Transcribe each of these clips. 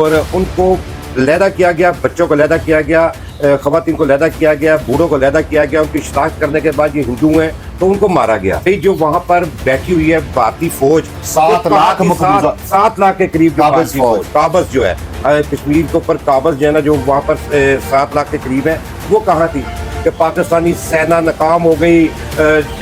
और उनको लैदा किया गया, बच्चों को लैदा किया गया, खवातीन को लैदा किया गया, बूढ़ों को लैदा किया गया। उनकी शिनाख्त करने के बाद ये हिंदू हैं तो उनको मारा गया। जो वहाँ पर बैठी हुई है भारतीय फौज 7 लाख 7 लाख के करीब काबज जो है कश्मीर के ऊपर काबज जो है ना, जो वहाँ पर 7 लाख के करीब है, वो कहाँ थी कि पाकिस्तानी सेना नाकाम हो गई।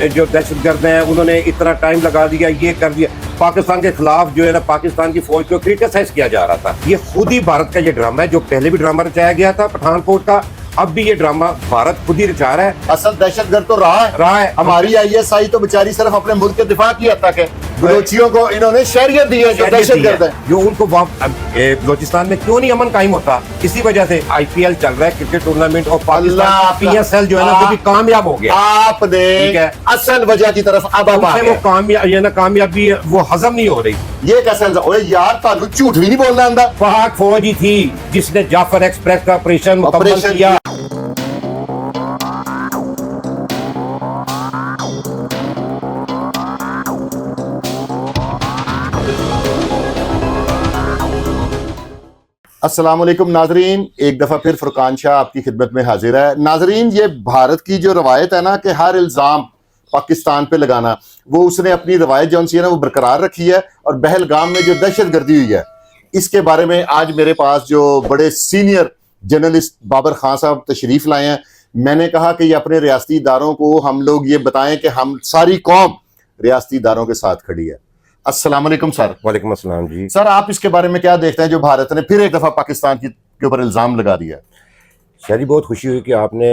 जो दहशतगर्द हैं उन्होंने इतना टाइम लगा दिया, ये कर दिया। पाकिस्तान के खिलाफ जो है ना पाकिस्तान की फौज को क्रिटिसाइज किया जा रहा था। ये खुद ही भारत का ये ड्रामा है, जो पहले भी ड्रामा रचाया गया था पठानकोट का, अब भी ये ड्रामा भारत खुद ही रचा रहा है। असल दहशतगर्द तो रहा है। हमारी ISI तो बेचारी सिर्फ अपने मुल्क के दिफा की हद तक है। बलोचियों को इन्होंने शहरियत दी है, जो दहशतगर्द है। जो उनको बलोचिस्तान में क्यों नहीं अमन कायम होता? इसी वजह से IPL चल रहा है, क्रिकेट टूर्नामेंट, और पाकिस्तान PSL जो है ना वो भी कामयाब हो गया। आपने असल वजह की तरफ अब वो कामयाबी वो हजम नहीं हो रही। ये कैसे यार, तालु झूठ भी नहीं बोलना आंदा। पाक फौज ही थी जिसने जाफर एक्सप्रेस का ऑपरेशन मुकम्मल किया। अस्सलाम वालेकुम नाजरीन, एक दफ़ा फिर फुरकान शाह आपकी खिदमत में हाजिर है। नाजरीन, ये भारत की जो रवायत है ना कि हर इल्ज़ाम पाकिस्तान पे लगाना, वो उसने अपनी रवायत जो है ना वो बरकरार रखी है। और पहलगाम में जो दहशतगर्दी हुई है, इसके बारे में आज मेरे पास जो बड़े सीनियर जर्नलिस्ट बाबर खान साहब तशरीफ़ लाए हैं। मैंने कहा कि ये अपने रियासती इदारों को हम लोग ये बताएं कि हम सारी कौम रियासती इदारों के साथ खड़ी है। अस्सलाम वालेकुम सर। वालेकुम अस्सलाम जी। सर, आप इसके बारे में क्या देखते हैं जो भारत ने फिर एक दफ़ा पाकिस्तान के ऊपर इल्ज़ाम लगा दिया? शाह जी, बहुत खुशी हुई कि आपने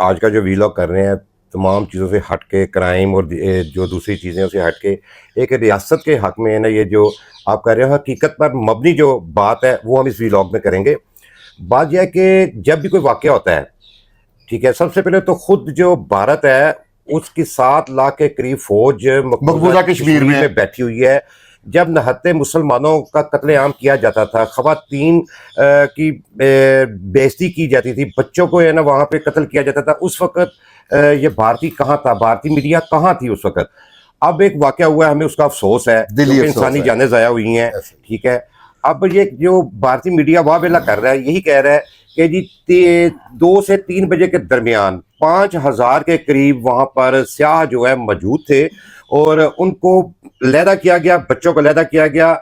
आज का जो वीलॉग कर रहे हैं तमाम चीज़ों से हट के, क्राइम और जो दूसरी चीज़ें से हट के एक रियासत के हक़ में है ना, ये जो आप कह रहे हो हकीकत पर मबनी जो बात है वो हम इस वीलॉग में करेंगे। बात यह है कि जब भी कोई वाक़या होता है, ठीक है, सबसे पहले तो खुद जो भारत है उसकी 7 लाख के करीब फौज मकबूजा कश्मीर में बैठी हुई है। जब नहत्ते मुसलमानों का कत्लेआम किया जाता था, खवातीन की बेइज्जती की जाती थी, बच्चों को है ना वहाँ पे कत्ल किया जाता था, उस वक़्त ये भारतीय कहाँ था? भारतीय मीडिया कहाँ थी उस वक़्त? अब एक वाक़या हुआ है, हमें उसका अफसोस है, इंसानी जानें ज़ाया हुई हैं, ठीक है। अब ये जो भारतीय मीडिया वाह वेला कर रहा है, यही कह रहा है कि जी 2 से 3 बजे के दरमियान 5000 के करीब वहाँ पर स्याह जो है मौजूद थे और उनको लैदा किया गया, बच्चों को लैदा किया गया,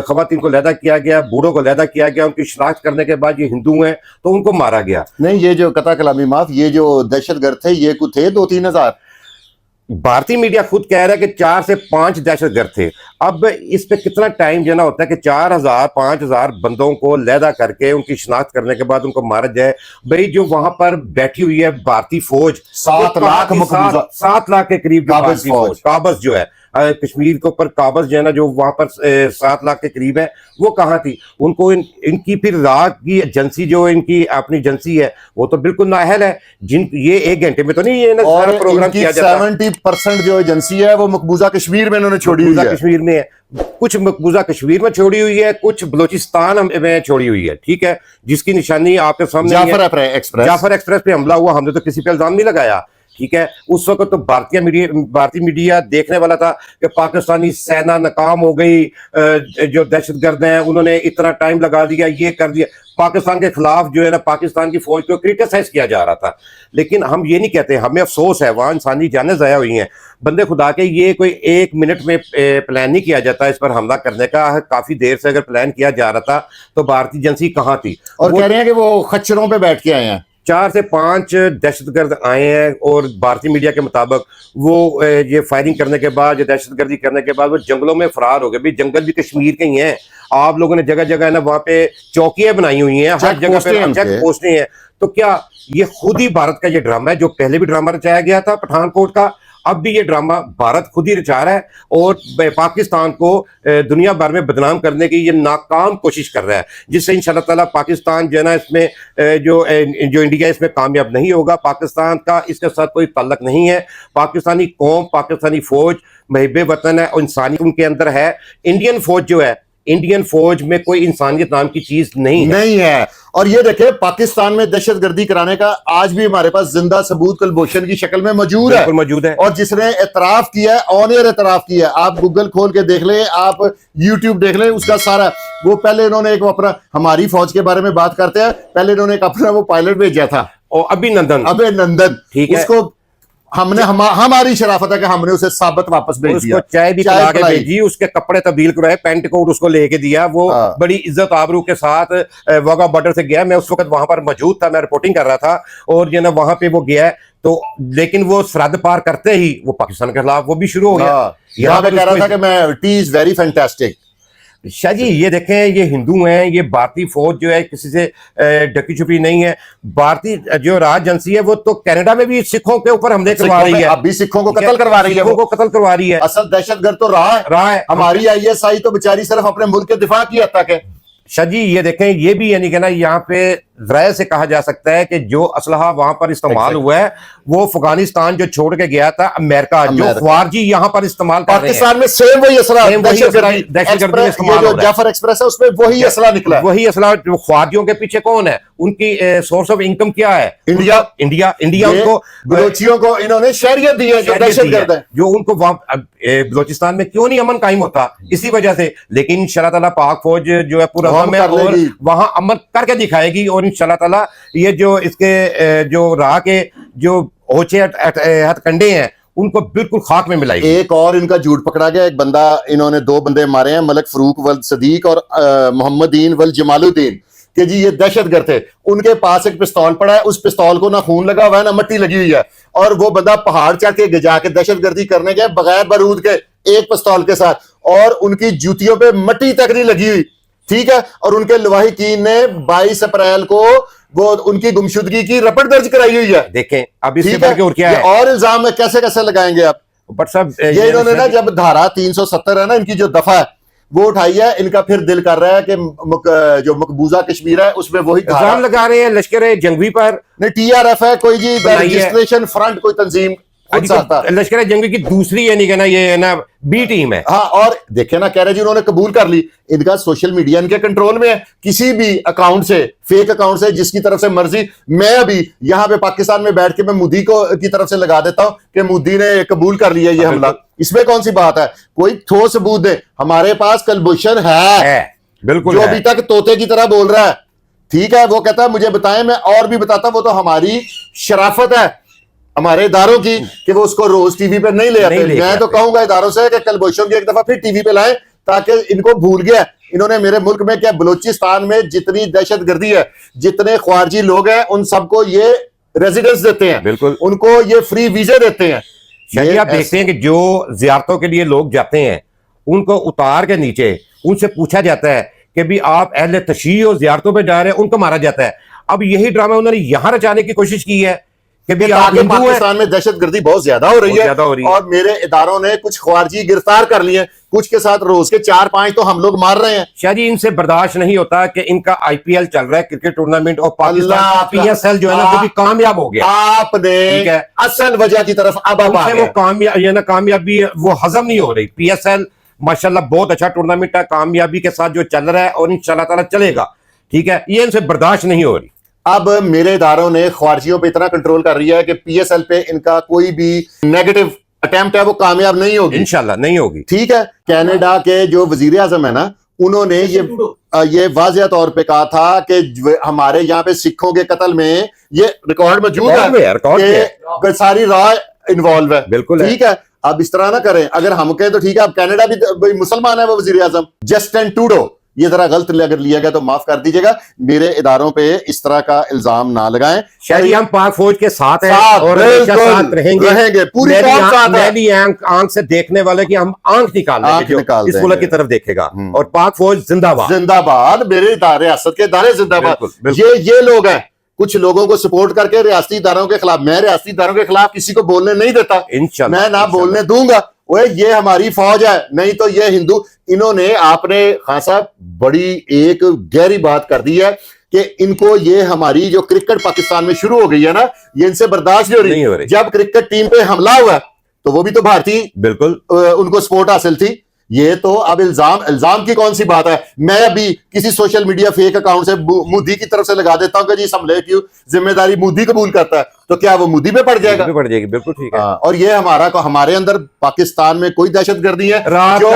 खवातीन को लैदा किया गया, बूढ़ों को लैदा किया गया। उनकी शिनाख्त करने के बाद ये हिंदू हैं तो उनको मारा गया। नहीं, ये जो कता कलामी माफ, ये जो दहशतगर्द थे ये कुछ थे 2-3 हजार। भारतीय मीडिया खुद कह रहा है कि 4 से 5 दहशतगर्द थे। अब इस पे कितना टाइम जो ना होता है कि 4000-5000 बंदों को लैदा करके उनकी शिनाख्त करने के बाद उनको मारा जाए। भाई जो वहां पर बैठी हुई है भारतीय फौज 7 लाख के करीब काबज जो है कश्मीर के ऊपर काबज जो है ना, जो वहां पर 7 लाख के करीब है, वो कहाँ थी? उनको इनकी फिर रात की एजेंसी जो इनकी अपनी एजेंसी है वो तो बिल्कुल नाअहल है। जिन ये 1 घंटे में तो नहीं ये ना सारा प्रोग्राम किया जाता। 70% जो एजेंसी है वो मकबूजा कश्मीर में इन्होंने छोड़ी हुई है। कश्मीर में है, कुछ मकबूजा कश्मीर में छोड़ी हुई है, कुछ बलोचिस्तान में छोड़ी हुई है, ठीक है, जिसकी निशानी आपके सामने जाफर एक्सप्रेस पे हमला हुआ, हमने तो किसी पे इल्जाम नहीं लगाया, ठीक है। उस वक्त तो भारतीय मीडिया देखने वाला था कि पाकिस्तानी सेना नाकाम हो गई, जो दहशतगर्द हैं उन्होंने इतना टाइम लगा दिया, ये कर दिया। पाकिस्तान के खिलाफ जो है ना पाकिस्तान की फौज को क्रिटिसाइज किया जा रहा था। लेकिन हम ये नहीं कहते, हमें अफसोस है, वहाँ इंसानी जानें ज़ाया हुई हैं। बंदे खुदा के ये कोई 1 मिनट में प्लान नहीं किया जाता इस पर हमला करने का। काफ़ी देर से अगर प्लान किया जा रहा था तो भारतीय एजेंसी कहाँ थी? और कह रहे हैं कि वो खच्चरों पे बैठ के आए हैं। 4 से 5 दहशतगर्द आए हैं और भारतीय मीडिया के मुताबिक वो ये फायरिंग करने के बाद, ये दहशतगर्दी करने के बाद वो जंगलों में फरार हो गए। भाई जंगल भी कश्मीर के ही हैं। आप लोगों ने जगह जगह ना वहाँ पे चौकियां बनाई हुई हैं, हर जगह पे चेक पोस्टें हैं। तो क्या ये खुद ही भारत का ये ड्रामा है, जो पहले भी ड्रामा रचाया गया था पठानकोट का, अब भी ये ड्रामा भारत खुद ही रचा रहा है और पाकिस्तान को दुनिया भर में बदनाम करने की ये नाकाम कोशिश कर रहा है, जिससे इंशाअल्लाह ताला पाकिस्तान जो है ना इसमें जो इंडिया इसमें कामयाब नहीं होगा। पाकिस्तान का इसके साथ कोई ताल्लुक नहीं है। पाकिस्तानी कौम, पाकिस्तानी फौज महब वतन है और इंसानियत उनके अंदर है। इंडियन फौज जो है, इंडियन फौज में कोई इंसानियत नाम की चीज नहीं है। और ये देखे पाकिस्तान में दहशतगर्दी कराने का आज भी हमारे पास जिंदा सबूत कुलभूषण की शक्ल में मौजूद है, बिल्कुल मौजूद है। और जिसने एतराफ किया है, ऑन एयर एतराफ किया है। आप गूगल खोल के देख लें, आप यूट्यूब देख लें, उसका सारा वो पहले इन्होंने एक अपना हमारी फौज के बारे में बात करते हैं, पहले इन्होंने एक अपना वो पायलट भेजा था और अभिनंदन, ठीक है। उसको हमने हमारी शराफत है कि हमने उसे साबित वापस भेज दिया, उसको चाय भी पिला के भेजी, उसके कपड़े तब्दील कराए, पैंट कोट उसको लेके दिया, वो बड़ी इज्जत आबरू के साथ वाघा बॉर्डर से गया। मैं उस वक्त वहां पर मौजूद था, मैं रिपोर्टिंग कर रहा था, और जो ना वहां पे वो गया तो, लेकिन वो सरहद पार करते ही वो पाकिस्तान के खिलाफ वो भी शुरू हो गया। यहाँ पे कह रहा था कि मैं tea is very fantastic. Shah ji ये देखें, ये हिंदू हैं, ये भारतीय फौज जो है किसी से ढकी छुपी नहीं है। भारतीय जो राज एजेंसी है वो तो कनाडा में भी सिखों के ऊपर हमले करवा रही है, अभी सिखों को कत्ल करवा रही है, सिखों को कत्ल करवा रही है। असल दहशतगर्द तो रहा है। हमारी आईएसआई तो बेचारी सिर्फ अपने मुल्क के दिफा की हद तक है। शाह जी ये देखें, ये भी यानी कि ना यहाँ पे ज़राए से कहा जा सकता है कि जो असलहा वहां पर इस्तेमाल हुआ है वो अफगानिस्तान जो छोड़ के गया था अमेरिका, जो ख्वारजी यहाँ पर इस्तेमाल कर रहे हैं। पाकिस्तान में सेम वही असला दहशतगर्दी में इस्तेमाल हो रहा है। जाफर एक्सप्रेस है, उसमें वही असला निकला है। वही असला। ख्वारजियों के पीछे कौन है, उनकी सोर्स ऑफ इनकम क्या है? इंडिया उनको बलोचियों को इन्होंने शहरियत दी है, जो दहशतगर्द है, जो उनको बलोचिस्तान में क्यों नहीं अमन कायम होता, इसी वजह से। लेकिन इंशाल्लाह ताला पाक फौज जो है पूरा और वहां अमन करके दिखाएगी, और इंशाल्लाह ताला ये जो इसके जो राह के जो ओछे हथकंडे हैं उनको बिल्कुल खाक में मिलाएगी। एक और इनका झूठ पकड़ा गया, एक बंदा, इन्होंने 2 बंदे मारे हैं, मलक फरूक वल सदीक और मोहम्मदीन वल जमालुद्दीन, कि जी ये दहशतगर्द थे। उनके पास एक पिस्तौल पड़ा है, उस पिस्तौल को ना खून लगा हुआ है ना मट्टी लगी हुई है, और वो बंदा पहाड़ चढ़ के जाके दहशतगर्दी करने गया बगैर बारूद के, एक पिस्तौल के साथ, और उनकी जूतियों पे मट्टी तक नहीं लगी हुई, ठीक है। और उनके लवाहिकीन ने 22 अप्रैल को वो उनकी गुमशुदगी की रिपोर्ट दर्ज कराई हुई है। देखें अब इससे बढ़ के और क्या है, और इल्जाम कैसे कैसे लगाएंगे आप? बट साहब ये इन्होंने ना जब धारा 370 है ना, इनकी जो दफा है वो उठाई है, इनका फिर दिल कर रहा है कि जो मकबूजा कश्मीर है उसमें वही इल्जाम लगा रहे हैं लश्कर जंगवी पर। नहीं, TRF है कोई जी, रजिस्ट्रेशन फ्रंट कोई तंजीम, लश्कर जंगी की दूसरी यानी कि ना ये ना बी टीम है। हाँ, और देखे ना, कह रहे जी उन्होंने कबूल कर ली, इनका सोशल मीडिया इनके कंट्रोल में है। किसी भी अकाउंट से, फेक अकाउंट से, जिसकी तरफ से मर्जी, मैं अभी यहाँ पे पाकिस्तान में बैठ के मैं मोदी को की तरफ से लगा देता हूं कि मोदी ने कबूल कर लिया ये हमला। इसमें कौन सी बात है? कोई ठोस सबूत दे। हमारे पास कुलभूषण है बिल्कुल, जो अभी तक तोते की तरह बोल रहा है, ठीक है। वो कहता है मुझे बताएं, मैं और भी बताता। वो तो हमारी शराफत है हमारे इदारों की कि वो उसको रोज टीवी पे नहीं ले आते। मैं तो कहूंगा इदारों से कि कुलभूषण की एक दफा फिर टीवी पे लाएं, ताकि इनको भूल गया इन्होंने मेरे मुल्क में क्या, बलूचिस्तान में जितनी दहशतगर्दी है, जितने ख्वारजी लोग हैं, उन सबको ये रेजिडेंस देते हैं, बिल्कुल उनको ये फ्री वीजे देते हैं। आप देखते हैं कि जो जियारतों के लिए लोग जाते हैं उनको उतार के नीचे उनसे पूछा जाता है कि भी आप अहले तशरीह और जियारतों पे जा रहे हैं, उनको मारा जाता है। अब यही ड्रामा उन्होंने यहां रचाने की कोशिश की है कि भी पाकिस्तान में दहशतगर्दी बहुत ज्यादा हो रही है, और मेरे इदारों ने कुछ ख्वारजी गिरफ्तार कर लिए, कुछ के साथ रोज के 4-5 तो हम लोग मार रहे हैं। शाह जी इनसे बर्दाश्त नहीं होता कि इनका IPL चल रहा है, क्रिकेट टूर्नामेंट, और पाकिस्तान PSL जो है ना वो भी कामयाब हो गया। आपने असल वजह की तरफ अब वो कामयाबी वो हजम नहीं हो रही। PSL माशाल्लाह बहुत अच्छा टूर्नामेंट है, कामयाबी के साथ जो चल रहा है, और इंशाल्लाह ताला चलेगा, ठीक है। ये इनसे बर्दाश्त नहीं हो रही। अब मेरे इदारों ने ख्वारजियों पे इतना कंट्रोल कर लिया है कि PSL पे इनका कोई भी नेगेटिव अटेम्प्ट है वो कामयाब नहीं होगी, इंशाल्लाह नहीं होगी, ठीक है। कनाडा के जो वजीर आजम है ना, उन्होंने ये वाज़ेह तौर पे कहा था कि हमारे यहाँ पे सिखों के कत्ल में ये रिकॉर्ड मौजूद है कि सारी रॉ इन्वॉल्व है, बिल्कुल, ठीक है। अब इस तरह ना करें, अगर हम कहें तो ठीक है। अब कनाडा भी मुसलमान है वो वजीर आजम जस्टिन ट्रूडो, ये जरा गलत अगर लिया गया तो माफ कर दीजिएगा। मेरे इदारों पे इस तरह का इल्जाम ना लगाएं। शायद हम पाक फौज के साथ हैं और साथ रहेंगे पूरी मेरी आंख से देखने वाले की हम आंख निकाल इस मुल्क की तरफ देखेगा, और पाक फौज जिंदाबाद जिंदाबाद। मेरे इदारे, रियासत के इदारे जिंदाबाद। ये लोग हैं, कुछ लोगों को सपोर्ट करके रियासती इदारों के खिलाफ, मैं रियासती इदारों के खिलाफ किसी को बोलने नहीं देता, मैं ना बोलने दूंगा। ओए ये हमारी फौज है, नहीं तो ये हिंदू। इन्होंने, आपने खान साहब बड़ी एक गहरी बात कर दी है कि इनको ये हमारी जो क्रिकेट पाकिस्तान में शुरू हो गई है ना, ये इनसे बर्दाश्त नहीं हो रही। जब क्रिकेट टीम पे हमला हुआ तो वो भी तो भारतीय, बिल्कुल उनको सपोर्ट हासिल थी। ये तो अब इल्जाम की कौन सी बात है। मैं अभी किसी सोशल मीडिया फेक अकाउंट से मोदी की तरफ से लगा देता हूं कि जी इस हमले की जिम्मेदारी मोदी कबूल करता है, तो क्या वो मोदी पे पड़ जाएगा? पड़ जाएगी, बिल्कुल ठीक है। और ये हमारे अंदर पाकिस्तान में कोई दहशतगर्दी है जो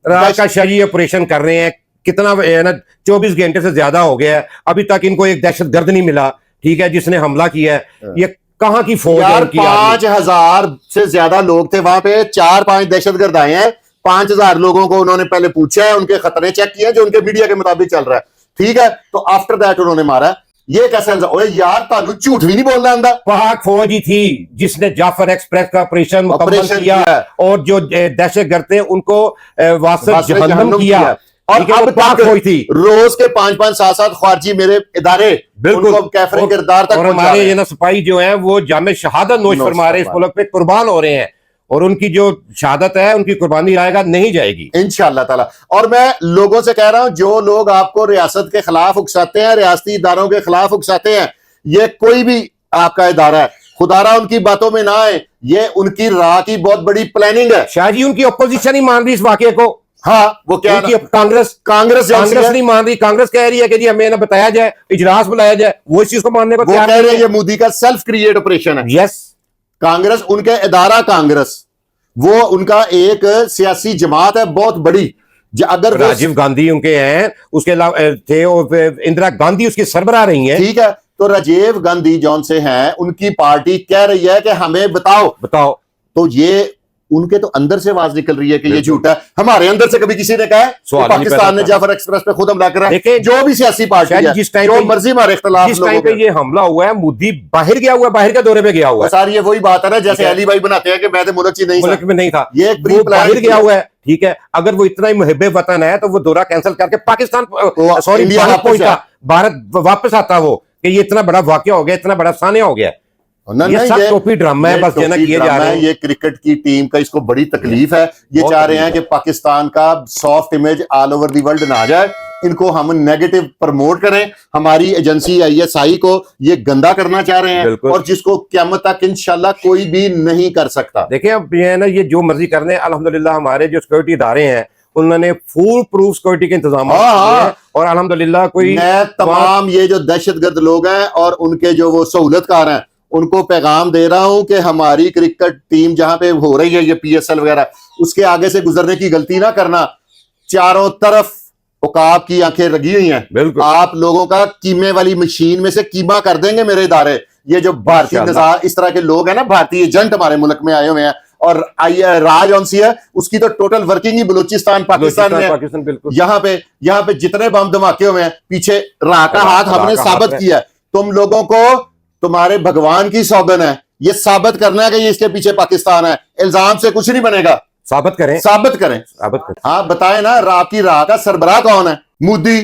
रात का शरी ऑपरेशन कर रहे हैं, कितना है ना, 24 घंटे से ज्यादा हो गया है, अभी तक इनको एक दहशतगर्द नहीं मिला, ठीक है, जिसने हमला किया है। ये कहां की फौज है? 5,000 से ज्यादा लोग थे वहां पे, 4-5 दहशतगर्द आए हैं, 5,000 लोगों को उन्होंने पहले पूछा है, उनके खतरे चेक किए जो उनके मीडिया के मुताबिक चल रहा है, ठीक है, तो आफ्टर दैट उन्होंने मारा। ये कैसे यार, तानू झूठ भी नहीं बोलना आंदा। पाक फौज ही थी जिसने जाफर एक्सप्रेस का ऑपरेशन मुकम्मल किया और जो दहशतगर्द थे उनको वासत जहन्नम किया। और अब पाक फौज थी, रोज के 5-5 7-7 ख्वारजी मेरे इदारे बिल्कुल कैफरे किरदार तक, और हमारे ये ना सिपाही जो हैं वो जामे शहादत नोश फरमा रहे, इस मुल्क पे कुर्बान हो रहे हैं, और उनकी जो शहादत है उनकी कुर्बानी आएगा नहीं जाएगी इंशाअल्लाह ताला। और मैं लोगों से कह रहा हूं, जो लोग आपको रियासत के खिलाफ उकसाते हैं, रियासती इदारों के खिलाफ उकसाते हैं, ये कोई भी आपका इदारा है, खुदारा उनकी बातों में ना आए, ये उनकी राह की बहुत बड़ी प्लानिंग है। शाह जी, उनकी अपोजिशन ही मान रही इस वाकये को। हाँ, वो क्या, कांग्रेस नहीं मान रही। कांग्रेस कह रही है कि जी हमें ना बताया जाए, इजलास बुलाया जाए, वो इस चीज को मानने को तैयार नहीं है। ये मोदी का सेल्फ क्रिएट ऑपरेशन है। यस, कांग्रेस, उनके इदारा कांग्रेस, वो उनका एक सियासी जमात है बहुत बड़ी। अगर राजीव गांधी उनके हैं, उसके अलावा थे और इंदिरा गांधी उसकी सरबराह रही हैं, ठीक है, तो राजीव गांधी जौन से हैं, उनकी पार्टी कह रही है कि हमें बताओ, तो ये उनके तो अंदर से आवाज निकल रही है कि ये झूठ है। हमारे अंदर से कभी किसी ने कहा है कि पाकिस्तान ने जाफर एक्सप्रेस पे खुद हमला करा? जो भी सियासी पार्टी है, जिस टाइम जो मर्जी हमारे इख्तिलाफ, जिस टाइम पे ये हमला हुआ है, मोदी बाहर गया हुआ है, बाहर के दौरे पे गया हुआ है। सारी ये वही बात है ना, जैसे अली भाई बनाते हैं कि मैं तो मुल्क में नहीं था, ये एक प्री बाहर गया हुआ है, ठीक है। अगर वो इतना ही मुहिब्बे वतन है तो वो दौरा कैंसिल करके पाकिस्तान, सॉरी, इंडिया पहुंचता, भारत वापस आता, वो कि ये इतना बड़ा वाकया हो गया, इतना बड़ा सानिया हो गया। ये सब टोपी ड्रामा है, बस जना किए जा रहे हैं। ये क्रिकेट की टीम का इसको बड़ी तकलीफ है, ये चाह रहे हैं कि पाकिस्तान का soft image all over the world ना जाए, इनको हम नेगेटिव प्रमोट करें। हमारी एजेंसी ISI को ये गंदा करना चाह रहे हैं, और जिसको क़यामत तक इंशाल्लाह कोई भी नहीं कर सकता। देखिए, अब ये ना, ये जो मर्जी करने, अल्हम्दुलिल्लाह हमारे जो सिक्योरिटी इदारे हैं उन्होंने फुल प्रूफ सिक्योरिटी के इंतजाम किए, और अल्हम्दुलिल्लाह कोई तमाम ये जो दहशतगर्द लोग हैं और उनके जो वो सहूलतकार हैं, उनको पैगाम दे रहा हूं कि हमारी क्रिकेट टीम जहां पे हो रही है, ये PSL वगैरह, उसके आगे से गुजरने की गलती ना करना। चारों तरफ उकाब की आंखें लगी हुई हैं, आप लोगों का कीमे वाली मशीन में से कीमा कर देंगे मेरे इदारे। ये जो भारतीय निज़ाम, इस तरह के लोग हैं ना, भारतीय एजेंट हमारे मुल्क में आए हुए हैं, और राज कौन सी है उसकी तो टोटल वर्किंग ही बलूचिस्तान पाकिस्तान में। यहाँ पे जितने बम धमाके हुए हैं, पीछे राह का हाथ हमने साबित किया। तुम लोगों को तुम्हारे भगवान की सौगन है, ये साबित करना है कि ये इसके पीछे पाकिस्तान है। इल्जाम से कुछ नहीं बनेगा, साबित करें। हाँ, बताएं ना, आपकी राह का सरबराह कौन है? मोदी।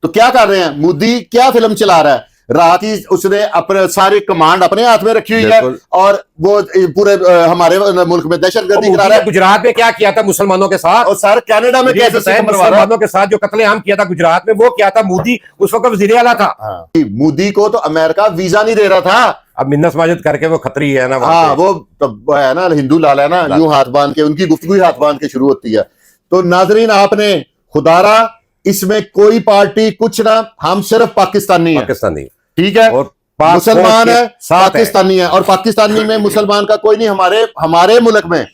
तो क्या कर रहे हैं? मोदी क्या फिल्म चला रहा है? रात ही उसने अपने सारी कमांड अपने हाथ में रखी हुई है, और वो पूरे हमारे मुल्क में दहशतगर्दी करा रहा है। गुजरात में क्या किया था मुसलमानों के साथ, और सर कनाडा में कैसे मुसलमानों के साथ जो कत्लेआम किया था गुजरात में, वो क्या था? मोदी उस वक्त वजीर आला था। मोदी को तो अमेरिका वीजा नहीं दे रहा था। अब मिन्नत माजिद करके वो खतरी है ना, हाँ, वो तो है ना, हिंदू लाल है ना, यूं हाथ बांध के, उनकी गुफ्तगू हाथ बांध के शुरू होती है। तो नाजरीन, आपने खुदारा इसमें कोई पार्टी कुछ ना, हम सिर्फ पाकिस्तानी है, ठीक है, और मुसलमान है, पाकिस्तानी है, और पाकिस्तानी में मुसलमान का कोई नहीं। हमारे मुल्क में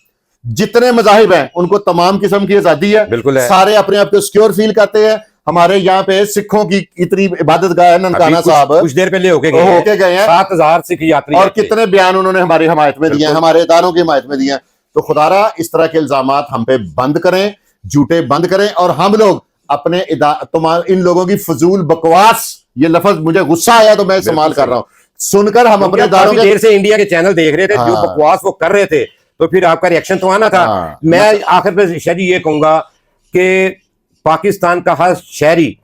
जितने मजाहिब हैं उनको तमाम किस्म की आजादी है, बिल्कुल है। सारे अपने आप को सिक्योर फील करते हैं। हमारे यहाँ पे सिखों की इतनी इबादत गाह है, ननकाना साहब कुछ देर पहले होके गए हैं, 7,000 सिख यात्री, और कितने बयान उन्होंने हमारी हमायत में दिए हैं, हमारे इदारों की हमायत में दिए हैं। तो खुदारा इस तरह के इल्जामात हम पे बंद करें, झूठे बंद करें, और हम लोग अपने इन लोगों की फजूल बकवास, ये लफ्ज मुझे गुस्सा आया तो मैं इस्तेमाल कर रहा हूं, सुनकर हम अपने इदारों देर से इंडिया के चैनल देख रहे थे, जो बकवास वो कर रहे थे, तो फिर आपका रिएक्शन तो आना था। मैं आखिर पे शायद ये कहूंगा कि पाकिस्तान का हर शहरी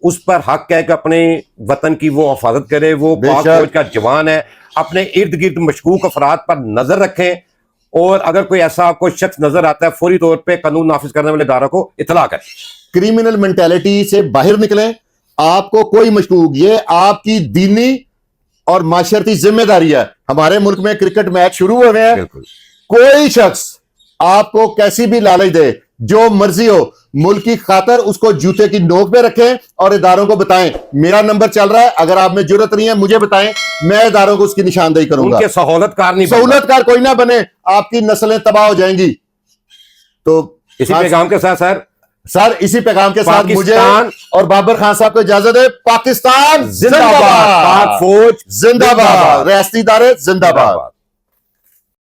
उस पर हक है कि अपने वतन की वो हिफाजत करे, वो पाक फौज का जवान है, अपने इर्द गिर्द मशकूक अफराद पर नजर रखें, और अगर कोई ऐसा आपको शख्स नजर आता है, फौरी तौर पर कानून नाफिज करने वाले इदारों को इतला करें। क्रिमिनल मेंटेलिटी से बाहर निकलें। आपको कोई मशकूक, ये आपकी दीनी और माशरती जिम्मेदारी है। हमारे मुल्क में क्रिकेट मैच शुरू हो गए हैं, कोई शख्स आपको कैसी भी लालच दे, जो मर्जी हो, मुल्क की खातर उसको जूते की नोक पे रखें और इदारों को बताएं मेरा नंबर चल रहा है, अगर आप में जरूरत नहीं है मुझे बताएं, मैं इदारों को उसकी निशानदेही करूंगा। उनके सहूलतकार नहीं बनना। सहूलतकार कोई ना बने, आपकी नस्लें तबाह हो जाएंगी। तो इसी पैगाम के साथ सर इसी पैगाम के साथ मुझे पाकिस्तान और बाबर खान साहब को इजाजत है। पाकिस्तान जिंदाबाद, पाक फौज जिंदाबाद, रियासती इदारे जिंदाबाद।